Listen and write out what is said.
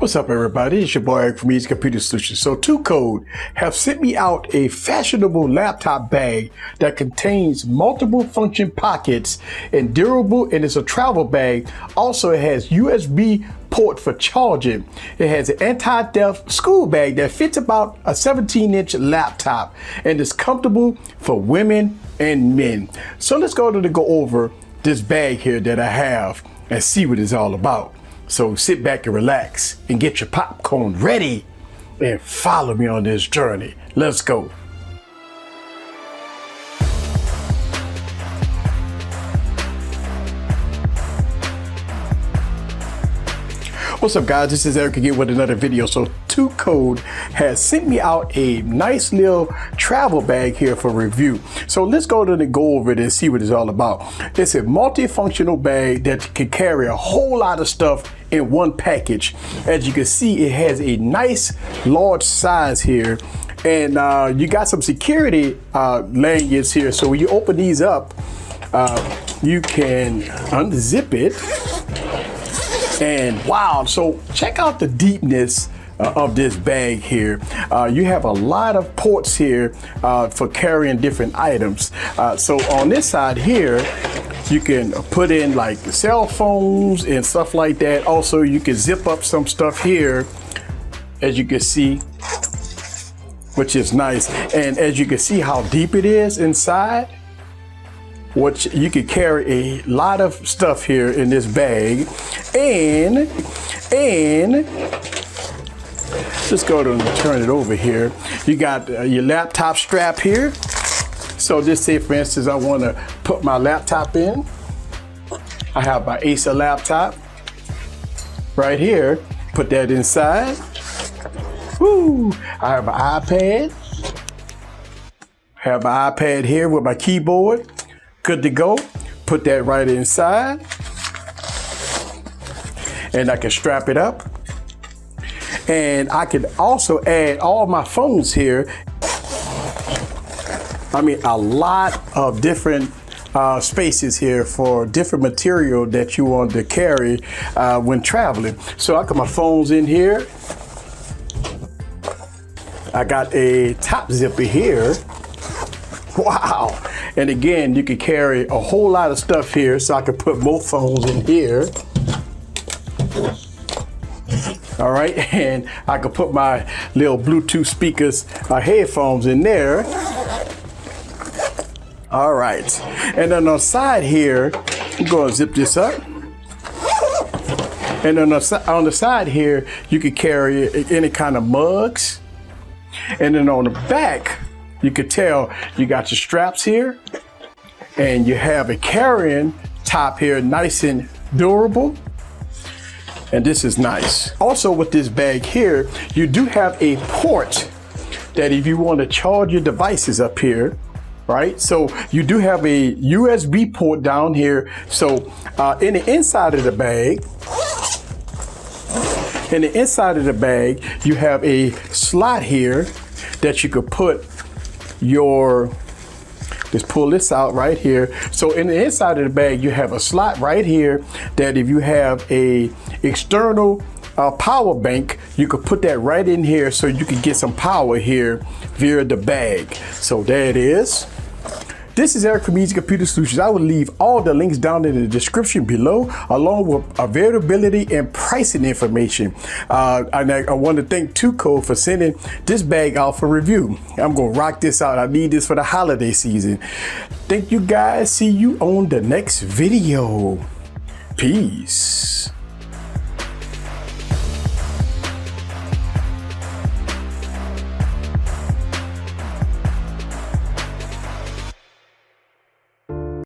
What's up, everybody? It's your boy Eric from Easy Computer Solutions. So Tocode have sent me out a fashionable laptop bag that contains multiple function pockets and durable, and it's a travel bag. Also, it has USB port for charging. It has an anti-theft school bag that fits about a 17-inch laptop and is comfortable for women and men. So let's go over this bag here that I have and see what it's all about. So sit back and relax and get your popcorn ready and follow me on this journey. Let's go. What's up, guys? This is Eric again with another video. So Tocode has sent me out a nice little travel bag here for review. So let's go over it and see what it's all about. It's a multifunctional bag that can carry a whole lot of stuff in one package. As you can see, it has a nice large size here, and you got some security lanyards here. So when you open these up, you can unzip it. And wow, so check out the deepness of this bag here. You have a lot of ports here for carrying different items. So on this side here, you can put in like cell phones and stuff like that. Also, you can zip up some stuff here, as you can see, which is nice. And as you can see how deep it is inside, which you can carry a lot of stuff here in this bag. And let's go and turn it over here. You got your laptop strap here. So just say, for instance, I want to put my laptop in. I have my Acer laptop right here. Put that inside. Woo! I have an iPad. Have my iPad here with my keyboard. Good to go. Put that right inside. And I can strap it up. And I can also add all my phones here. I mean, a lot of different spaces here for different material that you want to carry when traveling. So I got my phones in here. I got a top zipper here. Wow. And again, you can carry a whole lot of stuff here, so I can put both phones in here. All right, and I can put my little Bluetooth speakers, headphones in there. All right, and then on the side here, I'm going to zip this up. And on the side here, you can carry any kind of mugs. And then on the back, you could tell you got your straps here, and you have a carrying top here, nice and durable. And this is nice. Also with this bag here, you do have a port that if you want to charge your devices up here, right? So you do have a USB port down here. So in the inside of the bag, you have a slot here that you could put your, let's pull this out right here. So in the inside of the bag, you have a slot right here that if you have a external power bank, you could put that right in here so you can get some power here via the bag. So there it is. This is Eric from Easy Computer Solutions. I will leave all the links down in the description below, along with availability and pricing information. And I want to thank Tocode for sending this bag out for review. I'm going to rock this out. I need this for the holiday season. Thank you, guys. See you on the next video. Peace.